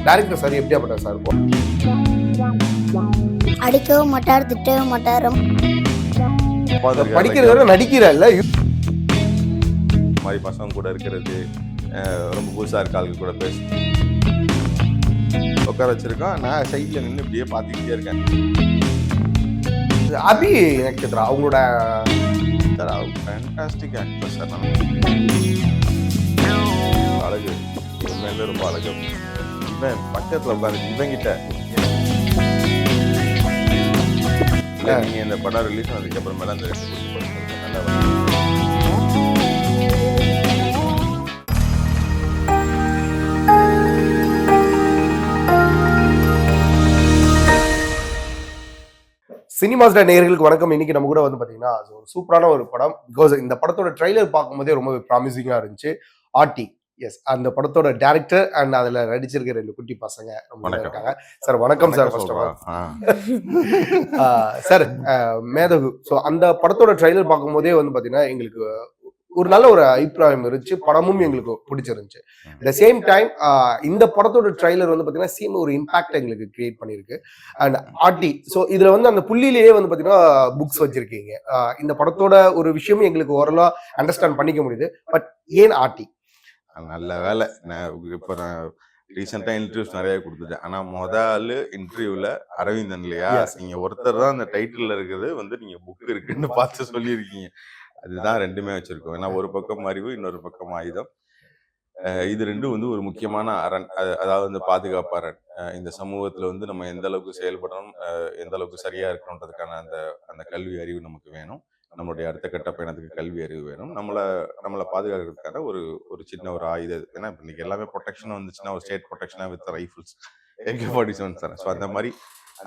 Director sir எப்படியாப்பட்ட sir? அடிக்கவும் மாட்டார், திட்டவும் மாட்டார். படிக்கிறத நடிக்கிறல்ல மாதிரி பசங்க கூட இருக்கிறது, ரொம்ப புதுசாக இருக்க ஆளுங்க கூட பேச உட்கார வச்சிருக்கோம். நான் சைட்ல நின்று இப்படியே பார்த்துக்கிட்டே இருக்கேன். அபி நட்சத்திரா அவங்களோட ஃபேண்டாஸ்டிக் ஆக்டர் சார். அழகு உண்மையில ரொம்ப அழகு. இவன் பக்கத்தில் உட்காந்து இவங்கிட்ட நீங்க இந்த படம் ரிலீஸ் ஆனதுக்கு அப்புறமேல அந்த நல்லா சினிமாஸ்டர் நேயர்களுக்கு வணக்கம். இன்னைக்கு நம்ம கூட வந்து பாத்தீங்கன்னா ஒரு சூப்பரான ஒரு படம். பிகாஸ் இந்த படத்தோட ட்ரைலர் பார்க்கும்போதே ரொம்ப ப்ராமிசிங்கா இருந்துச்சு. ஆர்டி, எஸ், அந்த படத்தோட டைரக்டர் அண்ட் அதுல நடிச்சிருக்க 2 குட்டி பசங்க நம்ம இருக்காங்க. சார் வணக்கம் sir. First of all sir, Methagu. So அந்த படத்தோட ட்ரைலர் பார்க்கும்போதே வந்து பாத்தீங்கன்னா எங்களுக்கு ஒரு நல்ல ஒரு அபிப்பிராயம் இருந்துச்சு. படமும் எங்களுக்கு பிடிச்சிருந்துச்சு. அட் த சேம் டைம் இந்த படத்தோட ட்ரைலர் வந்து பாத்தீங்கன்னா சேம் ஒரு இம்பாக்ட் எங்களுக்கு கிரியேட் பண்ணிருக்கு. அண்ட் ஆர்டி, ஸோ இதுல வந்து அந்த புள்ளிலேயே வந்து பாத்தீங்கன்னா புக்ஸ் வச்சிருக்கீங்க. இந்த படத்தோட ஒரு விஷயமும் எங்களுக்கு ஓரளவு அண்டர்ஸ்டாண்ட் பண்ணிக்க முடியுது. பட் ஏன் ஆர்டி? நல்ல வேலை. இப்போ நான் ரீசெண்டாக இன்டர்வியூஸ் நிறைய கொடுத்துட்டேன். ஆனால் முதல் இன்டர்வியூவில் அரவிந்தன் இல்லையா, நீங்கள் ஒருத்தர் தான் அந்த டைட்டில் இருக்குது வந்து நீங்கள் புக் இருக்குன்னு பார்த்து சொல்லியிருக்கீங்க. அதுதான் ரெண்டுமே வச்சுருக்கோம். ஏன்னா ஒரு பக்கம் அறிவு, இன்னொரு பக்கம் ஆயுதம். இது ரெண்டும் வந்து ஒரு முக்கியமான அரண். அதாவது வந்து பாதுகாப்பு அரண். இந்த சமூகத்தில் வந்து நம்ம எந்த அளவுக்கு செயல்படணும், எந்த அளவுக்கு சரியாக இருக்கணுன்றதுக்கான அந்த கல்வி அறிவு நமக்கு வேணும். நம்மளுடைய அடுத்த கட்ட பயணத்துக்கு கல்வி அறிவு வேணும். நம்மளை பாதுகாக்கிறதுக்கான ஒரு சின்ன ஒரு ஆயுதம். ஏன்னா இப்போ இன்னைக்கு எல்லாமே ப்ரொடெக்ஷன் வந்துச்சுன்னா ஒரு ஸ்டேட் ப்ரொடெக்ஷனாக with rifles, AK-47 sir. So அந்த மாதிரி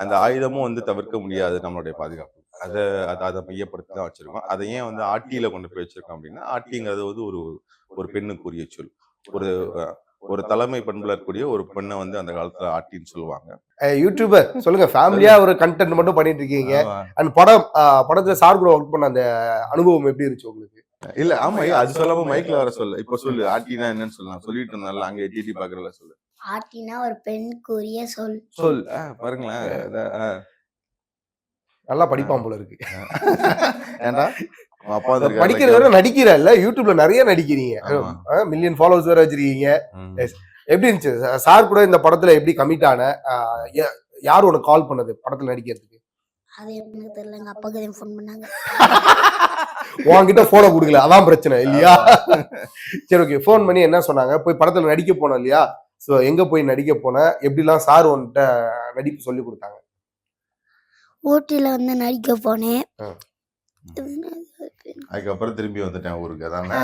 அந்த ஆயுதமும் வந்து தவிர்க்க முடியாது நம்மளுடைய பாதுகாப்பு. அதை மையப்படுத்தி தான் வச்சிருக்கோம். அதை ஏன் வந்து ஆர்டியில் கொண்டு போய் வச்சிருக்கோம் அப்படின்னா, ஆர்டிங்கிறது வந்து ஒரு பெண்ணுக்குரிய சொல். ஒரு தலைமை பண்புல இருக்கக்கூடிய ஒரு பெண்ணை வந்து அந்த காலத்துல ஆர்டின்னு சொல்லுவாங்க. யூடியூபர் சொல்லுங்க, ஃபேமிலியா ஒரு கண்டென்ட் மட்டும் பண்ணிட்டு இருக்கீங்க. அண்ட் படத்துல சார் கூட ஒர்க் பண்ண அந்த அனுபவம் எப்படி இருந்துச்சு உங்களுக்கு? இல்ல, ஆமா, அது சொல்லாம மைக்ல வர சொல்லு. இப்ப சொல்லு, ஆர்டினா என்னன்னு சொல்லலாம். சொல்லிட்டு இருந்தால அங்க எட்டி பாக்குறல சொல்லு. ஆர்டினா ஒரு பெண்ணுக்குரிய சொல். பாருங்களேன், நல்லா படிப்பான் போல இருக்கு. ஏண்டா அப்பா படிக்கிறத நடிக்கிறல்ல, யூடியூப்ல நிறைய நடிக்கிறீங்க. மில்லியன் ஃபாலோவர்ஸ் வேற வச்சிருக்கீங்க. எப்படி இருந்துச்சு சார் கூட இந்த படத்துல? எப்படி கமிட் ஆன? யார் உனக்கு கால் பண்ணது படத்துல நடிக்கிறதுக்கு? அது எனக்கு தெரியல, எங்க அப்பாக்கு தான் ஃபோன் பண்ணாங்க. உன்கிட்ட போனை கொடுக்கல, அதான் பிரச்சனை இல்லையா? சரி, ஓகே. ஃபோன் பண்ணி என்ன சொன்னாங்க? போய் படத்துல நடிக்க போனோம் இல்லையா? ஸோ எங்க போய் நடிக்க போன? எப்படிலாம் சார் உன்கிட்ட நடிப்பு சொல்லி கொடுத்தாங்க? ஊட்டியில வந்து நடிக்க போனேன். அதுக்கப்புறம் திரும்பி வந்துட்டேன் ஊருக்கு. அதானே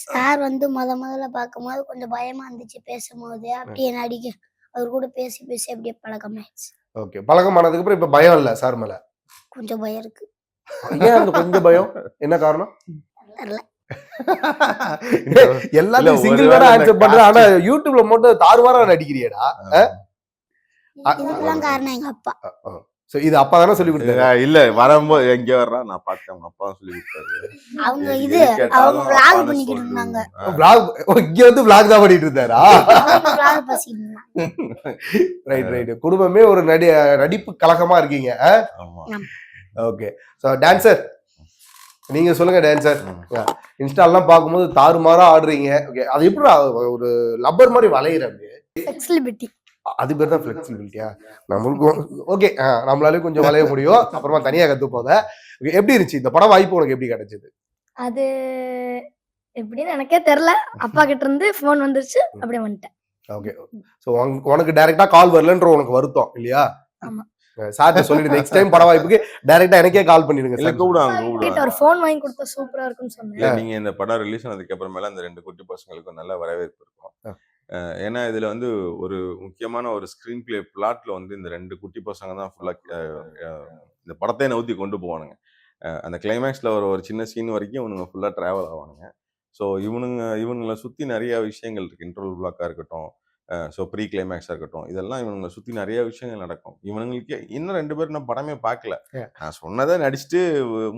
சார் வந்து முதல்ல பார்க்கும்போது கொஞ்சம் பயமா இருந்துச்சு பேசும்போது. அப்படியே நடிக்க அவர் கூட பேசி அப்படியே பழக்கமாயிடுச்சு. ஓகே, பழக்கமானதுக்கு அப்புறம் இப்ப பயம் இல்ல சார் மேல? கொஞ்சம் பயம் இருக்கு. ஏன் அந்த கொஞ்சம் பயம்? என்ன காரணம்? எல்லாரும் சிங்கிள் வேற ஆன்சர் பண்ற, ஆனா யூடியூப்ல மட்டும் தாறுமாறா நடிக்கிறியடா. இதுக்கெல்லாம் காரணம் எங்க அப்பா. சோ இது அப்பா தானே சொல்லி கொடுத்தாரு? இல்ல, வரும்போது எங்க வர்றா நான் பார்த்தேன், அவங்க அப்பா சொல்லி கொடுத்தாரு. அவங்க vlog பண்ணிட்டு இருந்தாங்க. vlog இங்க வந்து vlog தான் பண்ணிட்டு இருந்தாரா? vlog பேசிட்டு இருந்தாங்க. ரைட். குடும்பமே ஒரு நடிப்பு கலகமா இருக்கீங்க. ஓகே. சோ டான்சர் நீங்க சொல்லுங்க. டான்சர் இன்ஸ்டால்லாம் பார்க்கும்போது தாறுமாறா ஆடுறீங்க. ஓகே, அது எப்படி ஒரு லப்பர் மாதிரி வளையிறது? ஃப்ளெக்சிபிலிட்டி. அது பேர் தான் ஃப்ளெக்சிபிலிட்டியா? நம்மளுக்கு ஓகே, நம்மளாலே கொஞ்சம் வளைய முடியும். அப்புறமா தனியா கத்துப்போங்க. எப்படி இருந்துச்சு இந்த படம்? வாய்ப்பு உனக்கு எப்படி கிடைச்சது? அது எப்படின்னு எனக்கே தெரியல. அப்பா கிட்ட இருந்து போன் வந்துருச்சு, அப்படியே வந்துட்டேன். ஓகே. சோ உனக்கு டைரக்டா கால் வரலன்ற உனக்கு வருத்தம் இல்லையா? ஆமா. சார்ட்ட சொல்லிட்டு நெக்ஸ்ட் டைம் படம் வாய்ப்புக்கு டைரக்டா எனக்கே கால் பண்ணிடுங்க சார். கூப்பிடுவாங்க. ஒரு போன் வாங்கி கொடுத்தா சூப்பரா இருக்கும்னு சொன்னேன். நீங்க இந்த படம் ரிலீஸ் ஆனதுக்கு அப்புறமேல அந்த 2 குட்டி பசங்களுக்கு நல்ல வரவேற்பு இருக்கும். ஏன்னா இதுல வந்து ஒரு முக்கியமான ஒரு ஸ்கிரீன் பிளே பிளாட்ல வந்து இந்த 2 குட்டி பசங்க தான் ஃபுல்லா இந்த படத்தை நவுத்தி கொண்டு போவானுங்க. அந்த கிளைமேக்ஸ்ல ஒரு சின்ன சீன் வரைக்கும் இவனுங்க ஃபுல்லா டிராவல் ஆவானுங்க. ஸோ இவனுங்களை சுத்தி நிறைய விஷயங்கள் இருக்கு. இன்டர்வல் பிளாக்கா இருக்கட்டும், ஸோ ப்ரீ கிளைமேக்ஸாக இருக்கட்டும், இதெல்லாம் இவங்களை சுற்றி நிறைய விஷயங்கள் நடக்கும். இவனுங்களுக்கே இன்னும் 2 பேரும் நான் படமே பார்க்கல. நான் சொன்னதை நடிச்சுட்டு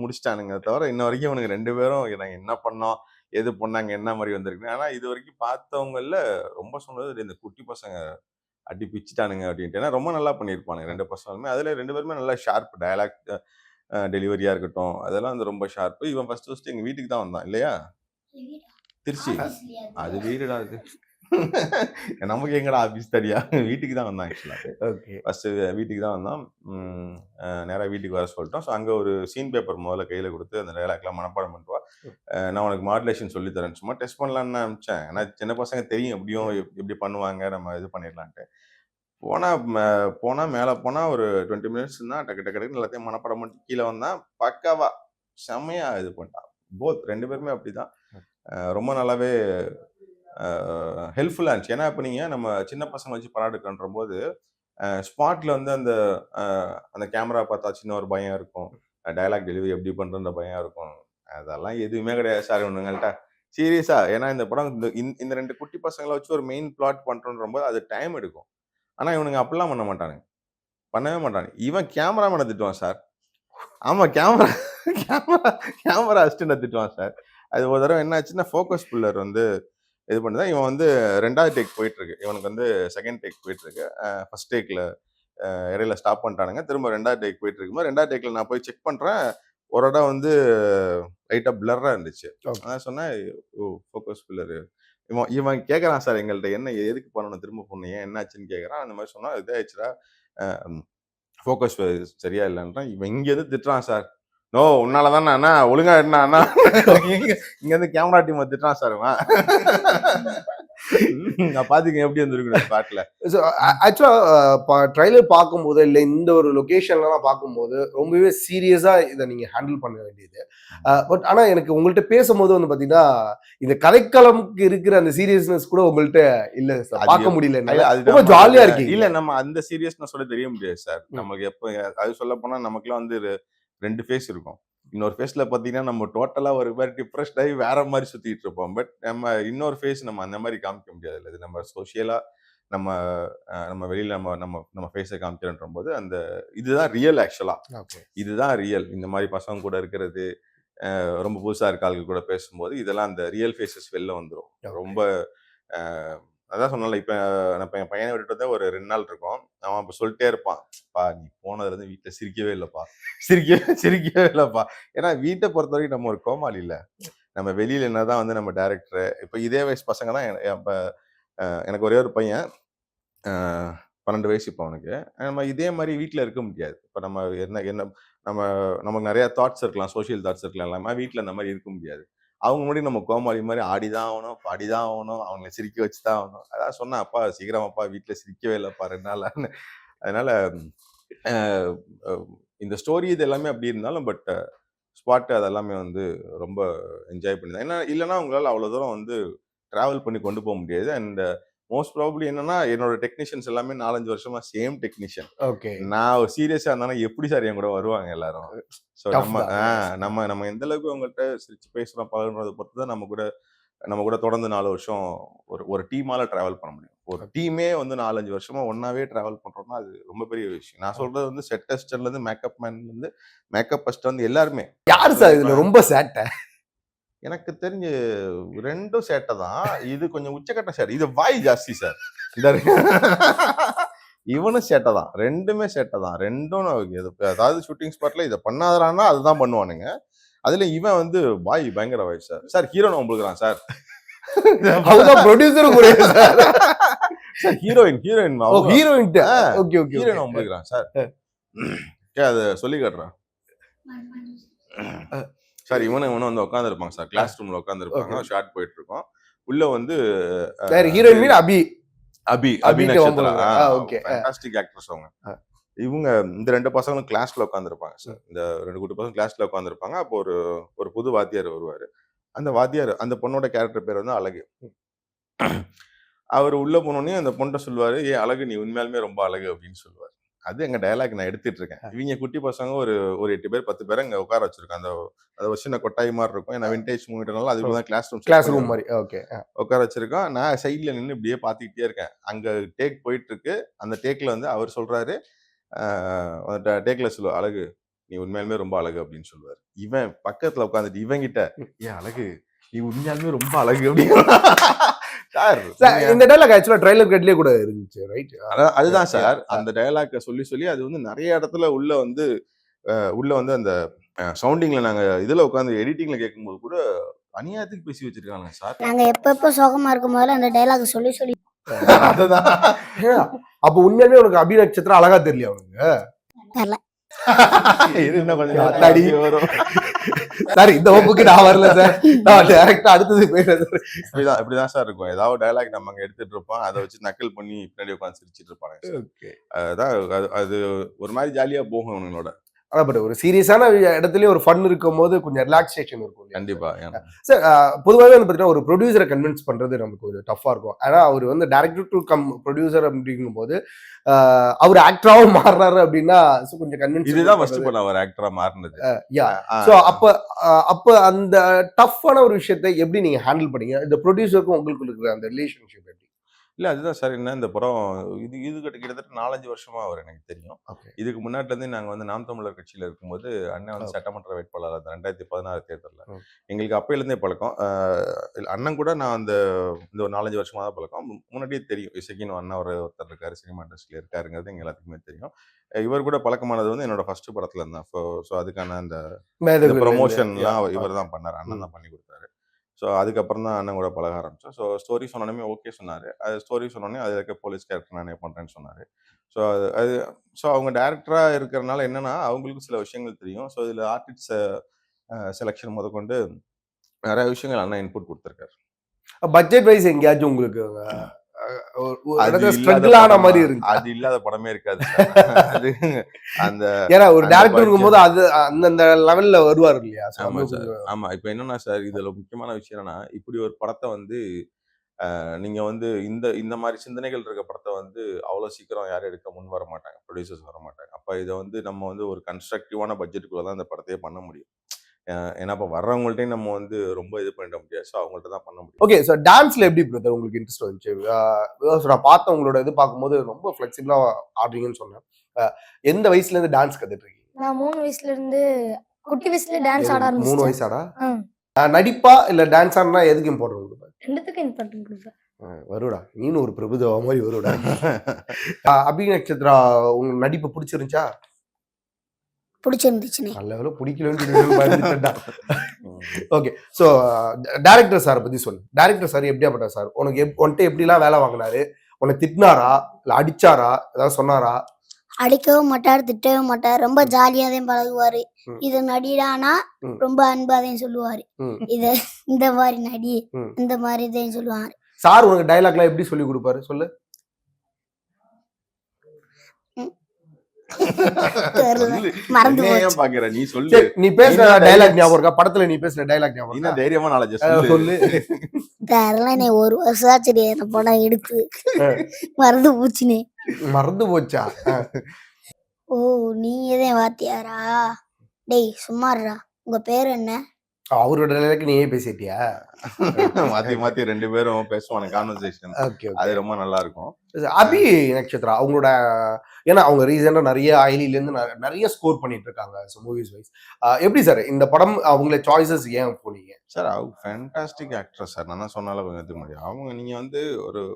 முடிச்சிட்டானுங்க தவிர இன்ன வரைக்கும் இவனுங்க 2 பேரும் நாங்கள் என்ன பண்ணோம், எது பொண்ணாங்க என்ன மாதிரி வந்திருக்கு. ஆனா இது வரைக்கும் பார்த்தவங்கல்ல ரொம்ப சொன்னது இந்த குட்டி பசங்க அடி பிச்சுட்டானுங்க அப்படின்ட்டு. ஏன்னா ரொம்ப நல்லா பண்ணியிருப்பானுங்க 2 பசங்களுமே. அதுல 2 பேருமே நல்லா ஷார்ப் டயலாக் டெலிவரியா இருக்கட்டும், அதெல்லாம் வந்து ரொம்ப ஷார்ப்பு. இவன் ஃபர்ஸ்ட் எங்க வீட்டுக்கு தான் வந்தான் இல்லையா? திருச்சி. அது வீடுடா அது. நமக்கு எங்கடா ஆபீஸ் தரியா? வீட்டுக்கு தான் வந்தான் ஆக்சுவலா. ஓகே. ஃபர்ஸ்ட் வீட்டுக்கு தான் வந்தான். நேரா வீட்டுக்கு வர சொல்லிட்டோம். ஸோ அங்க ஒரு சீன் பேப்பர் முதல்ல கையில கொடுத்து அந்த டயலாக்லாம் மனப்பாடம் பண்ணிட்டு வா. நான் உனக்கு மாடுலேஷன் சொல்லி தரேன். சும்மா டெஸ்ட் பண்ணலான்னு அனுப்பிச்சேன். ஏன்னா சின்ன பசங்க தெரியும் எப்படியும் எப்படி பண்ணுவாங்க, நம்ம இது பண்ணிடலான்ட்டு. போனா மேல போனா ஒரு 20 மினிட்ஸ் தான் டக்கு டக்கு டக்குன்னு எல்லாத்தையும் மனப்பாடம் பண்ணிட்டு கீழே வந்தான். பக்காவா செம்மையா இது பண்ணிட்டான். போத் 2 பேருமே அப்படிதான். ரொம்ப நல்லாவே ஹெல்ப்ஃபுல்லா இருந்துச்சு. ஏன்னா இப்போ நீங்க நம்ம சின்ன பசங்க வச்சு படம் எடுக்கன்ற போது ஸ்பாட்ல வந்து அந்த அந்த கேமரா பார்த்தா சின்ன ஒரு பயம் இருக்கும். டயலாக் டெலிவரி எப்படி பண்றன்ற பயம் இருக்கும். அதெல்லாம் எதுவுமே கிடையாது சார் இவனுங்கள்ட்ட. சீரியஸா. ஏன்னா இந்த படம் இந்த 2 குட்டி பசங்களை வச்சு ஒரு மெயின் பிளாட் பண்றோன்ற போது அது டைம் எடுக்கும். ஆனா இவனுங்க அப்படிலாம் பண்ண மாட்டானுங்க. பண்ணவே மாட்டானுங்க. இவன் கேமராமேனை திட்டுவான் சார். ஆமா கேமரா அசிஸ்டன்ட திட்டுவான் சார். அது ஒரு தடவை என்ன ஆச்சுன்னா ஃபோக்கஸ் புல்லர் வந்து இது பண்ணுதான். இவன் வந்து 2வது டேக் போயிட்டு இருக்கு. இவனுக்கு வந்து 2ண்ட் டேக் போயிட்டு இருக்கு. ஃபர்ஸ்ட் டேக்ல இடையில ஸ்டாப் பண்ணிட்டானுங்க. திரும்ப 2வது டேக் போயிட்டு இருக்கும்போது 2வது டேக்ல நான் போய் செக் பண்றேன். ஒரு இடம் வந்து லைட்டா பிளர்ரா இருந்துச்சு. நான் சொன்னேன் ஃபோக்கஸ் புல்லர். இவன் கேட்கறான் சார் எங்கள்கிட்ட என்ன எதுக்கு பண்ணணும் திரும்ப பண்ணணும் ஏன் என்னாச்சுன்னு கேட்கறான். அந்த மாதிரி சொன்னா இதாயிடுச்சுடா ஃபோக்கஸ் சரியா இல்லைன்றான். இவன் இங்க எது திட்டுறான் சார். நோ உன்னால தானே அண்ணா ஒழுங்கா என்ன இங்க இருந்து கேமரா டீம் திட்டுறான் சார் இவன். நான் பாத்துக்கேன் எப்படி வந்துருக்கு ஸ்பாட்ல. ஆக்சுவலா ட்ரைலர் பார்க்கும்போது இல்ல இந்த ஒரு லொகேஷன்லாம் பார்க்கும்போது ரொம்பவே சீரியஸா இதை நீங்க ஹேண்டில் பண்ண வேண்டியது. பட் ஆனா எனக்கு உங்கள்கிட்ட பேசும்போது வந்து பாத்தீங்கன்னா இந்த கதைக்களமுக்கு இருக்கிற அந்த சீரியஸ்னஸ் கூட உங்கள்கிட்ட இல்ல சார், பார்க்க முடியல. ரொம்ப ஜாலியா இருக்கு. இல்ல நம்ம அந்த சீரியஸ்னஸ் சொல்ல தெரிய முடியாது சார். நமக்கு எப்ப அது சொல்ல போனா நமக்குலாம் வந்து 2 ஃபேஸ் இருக்கும். இன்னொரு ஃபேஸ்ல பாத்தீங்கன்னா நம்ம டோட்டலா ஒரு மாதிரி டிப்ரெஸ்ட் ஆகி வேற மாதிரி சுத்திட்டு இருப்போம். பட் நம்ம இன்னொரு ஃபேஸ் நம்ம அந்த மாதிரி காமிக்க முடியாது. இல்லை நம்ம சோசியலா நம்ம நம்ம வெளியில நம்ம ஃபேஸை காமிக்கிறன்ற போது அந்த இதுதான் ரியல். ஆக்சுவலா இதுதான் ரியல். இந்த மாதிரி பசங்க கூட இருக்கிறது, ரொம்ப புதுசா இருக்க ஆளுங்க கூட பேசும்போது இதெல்லாம் அந்த ரியல் ஃபேஸஸ் வெளில வந்துடும். ரொம்ப அதான் சொன்னால இப்ப என் பையனை விட்டுட்டு வந்தா ஒரு 2 நாள் இருக்கும். அவன் இப்ப சொல்லிட்டே இருப்பான், பா நீ போனதுல இருந்து வீட்டுல சிரிக்கவே இல்லப்பா, சிரிக்கவே இல்லப்பா. ஏன்னா வீட்டை பொறுத்த வரைக்கும் நம்ம ஒரு கோமாளி இல்ல. நம்ம வெளியில என்னதான் வந்து நம்ம டைரக்டர் இப்ப இதே வயசு பசங்க தான். இப்ப எனக்கு ஒரே ஒரு பையன் 12 வயசு. இப்போ அவனுக்கு நம்ம இதே மாதிரி வீட்டுல இருக்க முடியாது. இப்ப நம்ம என்ன நமக்கு நிறைய தாட்ஸ் இருக்கலாம், சோசியல் தாட்ஸ் இருக்கலாம். எல்லாமே வீட்டுல அந்த மாதிரி இருக்க முடியாது. அவங்க முன்னாடி நம்ம கோமாளி மாதிரி ஆடிதான் ஆகணும், பாடிதான் ஆகணும், அவங்களை சிரிக்க வச்சுதான் ஆகணும். அதான் சொன்னேன், அப்பா சீக்கிரம் அப்பா வீட்டுல சிரிக்கவே இல்லைப்பா 2 நாள். அதனால இந்த ஸ்டோரி இது எல்லாமே அப்படி இருந்தாலும் பட் ஸ்பாட் அதெல்லாமே வந்து ரொம்ப என்ஜாய் பண்ணிதான். ஏன்னா இல்லைன்னா உங்களால அவ்வளவு தூரம் வந்து டிராவல் பண்ணி கொண்டு போக முடியாது. அண்ட் மோஸ்ட் ப்ராபப்ளி என்னன்னா என்னோட டெக்னீஷியன்ஸ் எல்லாமே 4-5 வருஷமா சேம் டெக்னீஷியன். நான் சீரியஸா இருந்தாலும் எப்படி சார் என் கூட வருவாங்க எல்லாரும். ஸோ நம்ம எந்த அளவுக்கு அவங்கள்ட்ட சிரிச்சு பேசுறோம் பழகுறதை பொறுத்து தான் நம்ம கூட தொடர்ந்து 4 வருஷம் ஒரு டீமால டிராவல் பண்ண முடியும். ஒரு டீமே வந்து 4-5 வருஷமா ஒன்னாவே டிராவல் பண்றோம்னா அது ரொம்ப பெரிய விஷயம். நான் சொல்றது வந்து செட் டெஸ்டர்ல இருந்து மேக்கப் மேன்ல இருந்து மேக்கப் ஃபர்ஸ்ட் வந்து எல்லாருமே. யாரு சார் இதுல ரொம்ப சேட்டை? எனக்கு தெரிஞ்சு 2ம் சேட்டை தான். இது கொஞ்சம் உச்சக்கட்ட சேட்டை. இது வாய் ஜாஸ்தி சார். இவனும் சேட்டை தான். 2மே சேட்டை தான். 2ம் அதாவது ஷூட்டிங் ஸ்பாட்ல இதை பண்ணாதரானா அதுதான் பண்ணுவானுங்க. அதுல இவன் வந்து வாய் பயங்கர வாய் சார். சார் ஹீரோயின் உங்களுக்கு சார். அவதான் ப்ரொடியூசரும் கூட sir. Heroine okay okay heroine உங்களுக்கு சார். அதை சொல்லி காட்டுறான் சார். இவனும் வந்து உட்காந்துருப்பாங்க சார். கிளாஸ் ரூம்ல உட்காந்துருப்பாங்க. ஷார்ட் போயிட்டு இருக்கோம். உள்ள வந்து ஹீரோயின் மீன் அபி ஃபேண்டாஸ்டிக் ஆக்ட்ரஸ் அவங்க. இவங்க இந்த 2 பசங்களும் கிளாஸ்ல உட்காந்துருப்பாங்க சார். இந்த 2 குட்டி பசங்க கிளாஸ்ல உட்காந்துருப்பாங்க. அப்போ ஒரு புது வாத்தியார் வருவாரு. அந்த வாத்தியார் அந்த பொண்ணோட கேரக்டர் பேர் வந்து அழகு. அவர் உள்ள போனோடனே அந்த பொண்ணை சொல்லுவாரு, ஏ அழகு நீ உண்மையாலுமே ரொம்ப அழகு அப்படின்னு சொல்லுவாரு. அது எங்க டயலாக் நான் எடுத்துட்டு இருக்கேன். இவங்க குட்டி பசங்க ஒரு 8 பேர் 10 பேர் அங்க உட்கார வச்சிருக்கேன். அந்த ஒரு சின்ன கொட்டாய் மாதிரி இருக்கும். ஏன்னா விண்டேஜ் மூவிட்டனால அதுக்குதான் கிளாஸ் ரூம் மாதிரி உட்கார வச்சிருக்கோம். நான் சைட்ல நின்று இப்படியே பாத்துக்கிட்டே இருக்கேன். அங்க டேக் போயிட்டு இருக்கு. அந்த டேக்ல வந்து அவர் சொல்றாரு, டேக்ல சொல்லுவா, அழகு நீ உண்மையாலுமே ரொம்ப அழகு அப்படின்னு சொல்லுவாரு. இவன் பக்கத்துல உட்காந்துட்டு இவங்கிட்ட, ஏன் அழகு நீ உண்மையாலுமே ரொம்ப அழகு அப்படின்னு சார். இந்த டைலாக் ஆக்சுவலா ட்ரைலர் கட்லயே கூட இருந்துச்சு ரைட். அதுதான் சார், அந்த டயலாக்க சொல்லி சொல்லி அது வந்து நிறைய இடத்துல உள்ள வந்து அந்த சவுண்டிங்ல நாங்க இதுல உட்காந்து எடிட்டிங்ல கேட்கும்போது கூட அநியாயத்துக்கு பேசி வச்சிருக்காங்க சார். நாங்க எப்ப சோகமா இருக்கும் போதுல அந்த டைலாக் சொல்லி சொல்லி அதுதான். அப்ப உண்மையாலுமே உனக்கு அபி நட்சத்திரம் அழகா தெரியல அவனுக்கு. தெரியல. இன்னும் கொஞ்சம் அத்தாடி. வரும். சார் இந்த வகுப்புக்கு நான் வரல சார், நான் டைரக்டா அடுத்தது போயிடுறேன். இப்படிதான் சார் இருக்கும். ஏதாவது டயலாக் நம்ம அங்க எடுத்துட்டு இருப்போம், அதை வச்சு நக்கல் பண்ணி பின்னாடி உட்காந்து சிரிச்சிட்டு இருப்பாங்க. ஓகே, அதான் அது ஒரு மாதிரி ஜாலியா போகும் அவங்களோட. ஆனா பட் ஒரு சீரியஸான இடத்துலயும் ஒரு ஃபன் இருக்கும் போது கொஞ்சம் ரிலாக்ஸேஷன் இருக்கும். கண்டிப்பா. சார் பொதுவாகவே வந்து பார்த்தீங்கன்னா ஒரு ப்ரொடியூசரை கன்வின்ஸ் பண்றது நமக்கு ஒரு டஃபா இருக்கும். ஆனா அவர் வந்து டைரக்டர் டு கம் ப்ரொடியூசர் அப்படிங்கும் போது அவர் ஆக்டராவும் மாறுறாரு அப்படின்னா கொஞ்சம் கன்வின்ஸ். இதுதான் ஃபர்ஸ்ட் பண்ண அவர் ஆக்டரா மாறினது. ஸோ அப்ப அந்த டஃப்பான ஒரு விஷயத்தை எப்படி நீங்க ஹேண்டில் பண்ணீங்க? இந்த ப்ரொடியூசருக்கும் உங்களுக்கு இருக்கிற அந்த ரிலேஷன்ஷிப் எப்படி? இல்ல அதுதான் சார். என்ன இந்த படம் இது கிட்டத்தட்ட 4-5 வருஷமா அவர் எனக்கு தெரியும். இதுக்கு முன்னாடில இருந்தே நாங்க வந்து நாம் தமிழர் கட்சியில இருக்கும்போது அண்ணன் வந்து சட்டமன்ற வேட்பாளர் 2016 தேர்தலில் எங்களுக்கு அப்பையில இருந்தே பழக்கம். அண்ணன் கூட நான் இந்த ஒரு 4-5 வருஷமா தான் பழக்கம். முன்னாடியே தெரியும் இசைக்கின்னு அண்ணன் ஒருத்தர் இருக்காரு, சினிமா இண்டஸ்ட்ரியில இருக்காருங்கிறது எங்க எல்லாத்துக்குமே தெரியும். இவர் கூட பழக்கமானது வந்து என்னோட ஃபர்ஸ்ட் படத்துல இருந்தான். ஸோ அதுக்கான அந்த ப்ரொமோஷன்லாம் இவர் தான் பண்ணார், அண்ணன் தான் பண்ணி கொடுத்தாரு. ஸோ அதுக்கப்புறம் தான் அண்ணன் கூட பழக ஆரம்பித்தோம். ஸோ ஸ்டோரி சொன்னோன்னே ஓகே சொன்னார். அது ஸ்டோரி சொன்னோன்னே அதில் இருக்க போலீஸ் கேரக்டர் நானே பண்ணுறேன்னு சொன்னார். ஸோ ஸோ அவங்க டேரக்டராக இருக்கிறனால என்னென்னா அவங்களுக்கும் சில விஷயங்கள் தெரியும். ஸோ இதில் ஆர்டிஸ்ட் செலெக்ஷன் முதற்கொண்டு நிறைய விஷயங்கள் அண்ணன் இன்புட் கொடுத்துருக்காரு. பட்ஜெட் வைஸ் எங்கேயாச்சும் உங்களுக்கு அது இல்லாத படமே இருக்காது. அந்த ஏன்னா ஒரு டைரக்டர் இருக்கும்போது அது அந்த லெவல்ல வருவார் இல்லையா? ஆமா. இப்ப என்னன்னா சார், இதுல முக்கியமான விஷயம் என்னன்னா, இப்படி ஒரு படத்தை வந்து நீங்க வந்து இந்த மாதிரி சிந்தனைகள் இருக்க படத்தை வந்து அவ்வளவு சீக்கிரம் யாரும் எடுக்க முன் வர மாட்டாங்க, ப்ரொடியூசர்ஸ் வர மாட்டாங்க. அப்ப இதை வந்து நம்ம வந்து ஒரு கன்ஸ்ட்ரக்டிவான பட்ஜெட்டுக்குள்ளதான் இந்த படத்தையே பண்ண முடியும். ஏன்னா இப்ப வர்றவங்கள்ட்டையும் நம்ம வந்து ரொம்ப இது பண்ணிட முடியாது. ஸோ அவங்கள்ட்ட தான் பண்ண முடியும். ஓகே, ஸோ டான்ஸ்ல எப்படி பிரதர் உங்களுக்கு இன்ட்ரெஸ்ட் வந்துச்சு? நான் பார்த்த உங்களோட இது பார்க்கும்போது ரொம்ப ஃபிளெக்சிபிளா ஆடுறீங்கன்னு சொன்னேன். எந்த வயசுல இருந்து டான்ஸ் கத்துட்டு இருக்கீங்க? நான் 3 வயசுல இருந்து குட்டி வயசுல டான்ஸ் ஆட 3 ஆரம்பிச்சேன். வயசாடா? நடிப்பா இல்ல டான்ஸ் ஆடுனா எதுக்கு இம்பார்ட்டன்ட் கொடுப்பேன்? ரெண்டுத்துக்கும் இம்பார்ட்டன்ட் கொடுப்பேன். வருடா நீனும் ஒரு பிரபுதேவா மாதிரி வருடா. அபி நட்சத்திரா உங்க நடிப்பு பிடிச்சிருந்துச்சா? பிடிச்சிருந்துச்சுனே. நல்ல வேளை பிடிக்கலன்னு. ஓகே, ஸோ டைரக்டர் சார் பத்தி சொல்லு. டைரக்டர் சார் எப்படியாப்பட்ட சார்? உன்கிட்ட எப்படிலாம் வேலை வாங்கினாரு? உன்னை திட்டினாரா இல்ல அடிச்சாரா, ஏதாவது சொன்னாரா? அடிக்கவும் மாட்டார், திட்டவும் மாட்டார். ரொம்ப ஜாலியாதான் பழகுவாரு. இது நடிடானா ரொம்ப அன்பாதையும் சொல்லுவாரு. இது இந்த மாதிரி நடி, இந்த மாதிரி இதையும் சொல்லுவாரு. சார் உனக்கு டைலாக்லாம் எப்படி சொல்லி கொடுப்பாரு சொல்லு? மறந்து நீ சொல்லு. நீ பேசுற டைலாக் ஞாபகம் இருக்கா? படத்துல நீ பேசுற டைலாக் ஞாபகம் இருக்கா? தைரியமா நாலேஜ் சொல்லு. தெரியல, நீ 1 வருஷம் ஆச்சு அந்த படம் எடுத்து. மறந்து போச்சுனே. மறந்து போச்சா? ஓ, நீ எதே வாத்தியாரா? டேய் சும்மாறா, உங்க பேர் என்ன? அவரோட டைலாக் நீயே பேசிட்டியா? மாத்தி 2 பேரும் பேசுவாங்க கான்வர்சேஷன். அது ரொம்ப நல்லா இருக்கும். அபி நட்சத்திரா அவங்களோட, ஏன்னா அவங்க ரீசெண்டா நிறைய ஐலில இருந்து நிறைய ஸ்கோர் பண்ணிட்டு இருக்காங்க மூவிஸ் வைஸ். எப்படி சார் இந்த படம் அவங்கள சாய்ஸஸ் ஏன் போனீங்க சார்? அவங்க ஃபேண்டாஸ்டிக் ஆக்ட்ரஸ் சார். நான் தான் சொன்னால கொஞ்சம் எடுத்துக்க முடியும். அவங்க நீங்க வந்து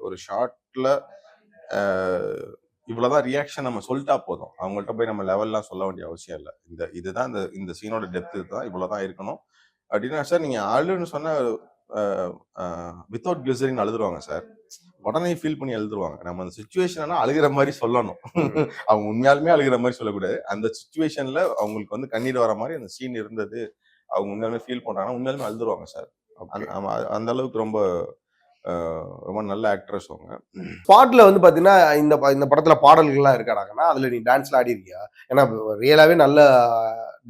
ஒரு ஷார்ட்ல இவ்வளவுதான் ரியாக்ஷன் நம்ம சொல்லிட்டா போதும். அவங்கள்ட்ட போய் நம்ம லெவல்லாம் சொல்ல வேண்டிய அவசியம் இல்லை. இதுதான் இந்த சீனோட டெப்த், இதுதான் இவ்வளவுதான் இருக்கணும் அப்படின்னா சார். நீங்க அழுன்னு சொன்னா வித்தவுட் கிளிசரின் அழுதுருவாங்க சார். உடனே ஃபீல் பண்ணி எழுதுருவாங்க. நம்ம அந்த சுச்சுவேஷனா அழுகிற மாதிரி சொல்லணும். அவங்க உண்மையாலுமே அழுகிற மாதிரி சொல்லக்கூடாது. அந்த சுச்சுவேஷன்ல அவங்களுக்கு வந்து கண்ணீர் வர மாதிரி அந்த சீன் இருந்தது, அவங்க உண்மையாலுமே ஃபீல் பண்றாங்கன்னா உண்மையாலுமே அழுதுருவாங்க சார். அந்த அளவுக்கு ரொம்ப ரொம்ப நல்ல ஆக்ட்ரஸ் அவங்க. ஸ்பாட்ல வந்து பாத்தீங்கன்னா இந்த படத்துல பாடல்கள்லாம் இருக்காடாங்கன்னா அதுல நீ டான்ஸ்ல ஆடி இருக்கியா? ஏன்னா ரியலாவே நல்ல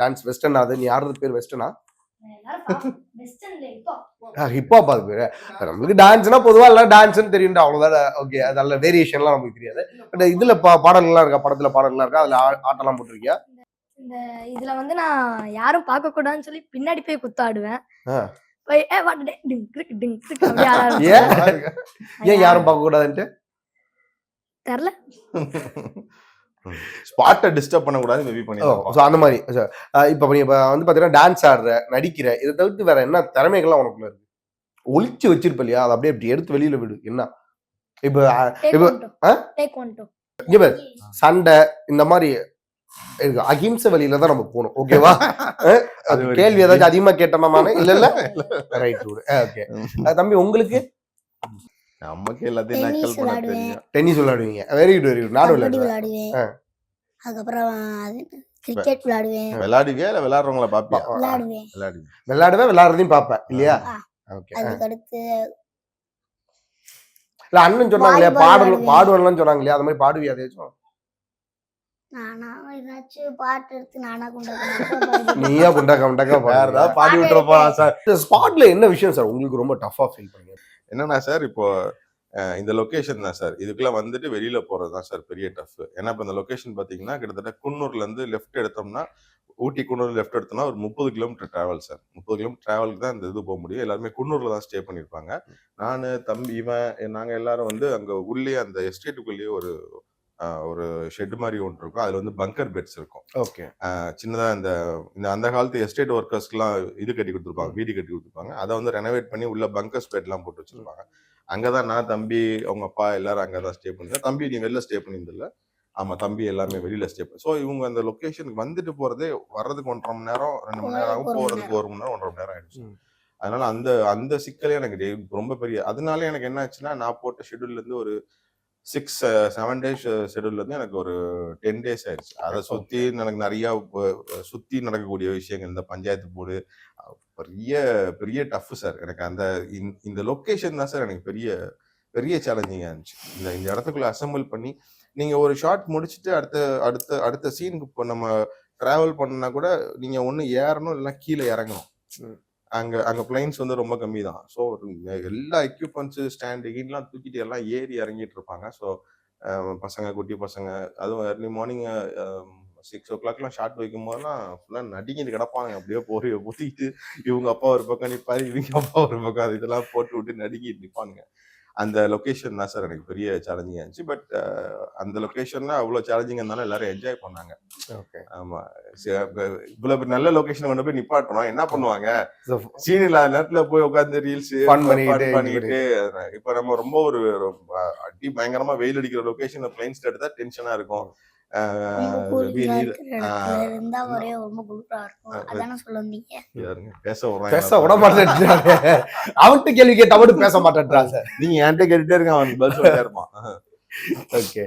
டான்ஸ் வெஸ்டர்ன். அது நீ ஆடுறது பேர் வெஸ்டர்னா ஹிப்ஹாப்? அது பேரு. நம்மளுக்கு டான்ஸ்னா பொதுவா எல்லாம் டான்ஸ்னு தெரியும், அவ்வளவுதான். ஓகே, அது நல்ல வேரியேஷன்லாம் நமக்கு தெரியாது. பட் இதுல பாடல்கள்லாம் இருக்கா? படத்துல பாடல்கள்லாம் இருக்கா? அதுல ஆட்டெல்லாம் போட்டிருக்கியா? இந்த இதுல வந்து நான் யாரும் பார்க்க கூடாதுன்னு சொல்லி பின்னாடி போய் குத்தாடுவேன். ஏன் யாரும் பார்க்க கூடாதுன்ட்டு? தெரியல. ஸ்பாட்டை டிஸ்டர்ப் பண்ணக்கூடாது மேபி பண்ணி. ஸோ அந்த மாதிரி இப்போ நீ வந்து பார்த்தீங்கன்னா டான்ஸ் ஆடுற, நடிக்கிற, இதை தவிர்த்து வேற என்ன திறமைகள்லாம் உனக்குள்ள இருக்கு? ஒளிச்சு வச்சிருப்ப இல்லையா, அதை அப்படியே இப்படி எடுத்து வெளியில விடு. என்ன இப்ப டேக் இப்ப ஒன் டூ ஆ? டேக் ஒன் டூ இங்க பாரு, சண்டை இந்த மாதிரி இருக்கு. அகிம்சை வழியில தான் நம்ம போகணும். ஓகேவா? அது ஒரு கேள்வி ஏதாச்சும் அதிகமா கேட்டோமா நானு? இல்ல இல்ல ரைட் ஓகே. தம்பி உங்களுக்கு நமக்கு எல்லாத்தையும் டென்னிஸ் நக்கல் பண்ண விளையாடுவேன். தெரியும். டென்னிஸ் விளையாடுவீங்க. Very good very good. நானும் கபடி விளையாடுவேன். விளையாடுவேன். அதுக்கப்புறம் கிரிக்கெட் விளையாடுவேன். விளையாடுவியா இல்ல விளையாடுறவங்கள பாப்பியா? விளையாடுவேன். விளையாடுவேன். விளையாடுவேன், விளையாடுறதையும் பார்ப்பேன் இல்லையா? ஓகே. அதுக்கு அடுத்து இல்ல அண்ணன் சொன்னாங்க இல்லையா, வாலிபால் விளையாடுவேன். பாடுவேன்லாம் சொன்னாங்க இல்லையா, அது மாதிரி பாடுவியா அதையாச்சும்? நானா ஏதாச்சும் பாட்டு எடுத்து நானா கொண்டாடுவேன். நீயா குண்டாக்கா வேற ஏதாவது பாடி விட்டுறப்பா சார். ஸ்பாட்ல என்ன விஷயம் சார் உங்களுக்கு ரொம்ப டஃபா ஃபீல் பண்ணீங்க? என்னன்னா சார், இப்போ இந்த லொகேஷன் தான் சார். இதுக்குள்ள வந்துட்டு வெளியில போறது தான் சார் பெரிய டஃப். ஏன்னா இப்ப இந்த லொகேஷன் பாத்தீங்கன்னா கிட்டத்தட்ட குன்னூர்ல இருந்து லெஃப்ட் எடுத்தோம்னா, ஊட்டி குன்னூர் லெஃப்ட் எடுத்தோம்னா ஒரு 30 கிலோமீட்டர் டிராவல் சார். 30 கிலோமீட்டர் டிராவலுக்கு தான் இந்த இது போக முடியும். எல்லாருமே குன்னூர்ல தான் ஸ்டே பண்ணிருப்பாங்க. நானு தம்பி இவன் நாங்க எல்லாரும் வந்து அங்க உள்ளே அந்த எஸ்டேட்டுக்குள்ளேயே ஒரு ஷெட் மாதிரி ஒன்று இருக்கும். அதுல வந்து பங்கர் பெட்ஸ் இருக்கும். ஓகே. சின்னதா இந்த அந்த காலத்து எஸ்டேட் ஒர்க்கர்ஸ்க்குலாம் இது கட்டி கொடுத்துருப்பாங்க, வீடு கட்டி கொடுத்துருப்பாங்க. அதை வந்து ரெனோவேட் பண்ணி உள்ள பங்கர்ஸ் பெட் எல்லாம் போட்டு வச்சிருப்பாங்க. அங்கதான் நான், தம்பி, அவங்க அப்பா எல்லாரும் அங்கதான் ஸ்டே பண்ணிருந்தேன். தம்பி நீ வெளில ஸ்டே பண்ணியிருந்தில்ல? ஆமா, தம்பி எல்லாமே வெளியில ஸ்டே பண்ணி. ஸோ இவங்க அந்த லொகேஷனுக்கு வந்துட்டு போறதே வர்றதுக்கு 1.5 மணி நேரம் 2 மணி நேரம் ஆகும், போறதுக்கு 1 மணி நேரம் 1.5 மணி நேரம் ஆயிடுச்சு. அதனால அந்த சிக்கலே எனக்கு ரொம்ப பெரிய. அதனால எனக்கு என்ன ஆச்சுன்னா, நான் போட்ட ஷெட்யூல்ல இருந்து ஒரு 6-7 டேஸ் ஷெட்யூல்ல இருந்து எனக்கு ஒரு 10 டேஸ் ஆயிடுச்சு. அதை சுத்தி எனக்கு நிறைய சுத்தி நடக்கக்கூடிய விஷயங்கள், இந்த பஞ்சாயத்து போர்டு பெரிய பெரிய டஃப் சார். எனக்கு இந்த லொகேஷன் தான் சார் எனக்கு பெரிய பெரிய சேலஞ்சிங்கா இருந்துச்சு. இந்த இடத்துக்குள்ள அசம்பிள் பண்ணி நீங்க ஒரு ஷாட் முடிச்சுட்டு அடுத்த சீனுக்கு இப்போ நம்ம டிராவல் பண்ணா கூட நீங்க ஒண்ணு ஏறணும் இல்லைன்னா கீழே இறங்கணும். அங்க பிளைன்ஸ் வந்து ரொம்ப கம்மி தான். ஸோ எல்லா எக்யூப்மெண்ட்ஸ் ஸ்டாண்ட் எல்லாம் தூக்கிட்டு எல்லாம் ஏறி இறங்கிட்டு இருப்பாங்க. ஸோ பசங்க, குட்டி பசங்க, அதுவும் ஏர்லி மார்னிங் 6 o'clockலாம் ஷாட் வைக்கும் போதெல்லாம் ஃபுல்லா நடிங்கிட்டு கிடப்பாங்க. அப்படியே போறிய ஊத்திட்டு இவங்க அப்பா ஒரு பக்கம் நிற்பாரு, இவங்க அப்பா ஒரு பக்கம், அது இதெல்லாம் போட்டு விட்டு நடிங்கிட்டு நிற்பானுங்க. அந்த லொகேஷன் தான் சார் எனக்கு பெரிய சேலஞ்சிங்கா இருந்துச்சு. பட் அந்த லொகேஷன்ல அவ்வளவு சேலஞ்சிங் இருந்தாலும் எல்லாரும் என்ஜாய் பண்ணாங்க. ஓகே. ஆமா, இவ்வளவு நல்ல லொகேஷன் கொண்டு போய் நிப்பாட்டணும், என்ன பண்ணுவாங்க, சீன் இல்லாத நேரத்துல போய் உட்காந்து ரீல்ஸ் பண்ணிட்டு. இப்ப நம்ம ரொம்ப ஒரு அடி பயங்கரமா வெயில் அடிக்கிற லொகேஷன்ல பிளைன்ஸ் எடுத்தா டென்ஷனா இருக்கும். பேச விட மாட்டேன். அவன்கிட்ட கேள்வி கேட்டா மட்டும் பேச மாட்டேன்றான் சார். நீங்க என்கிட்ட கேட்டுட்டே இருக்க, அவன் பதில் சொல்லிட்டே இருப்பான். ஓகே.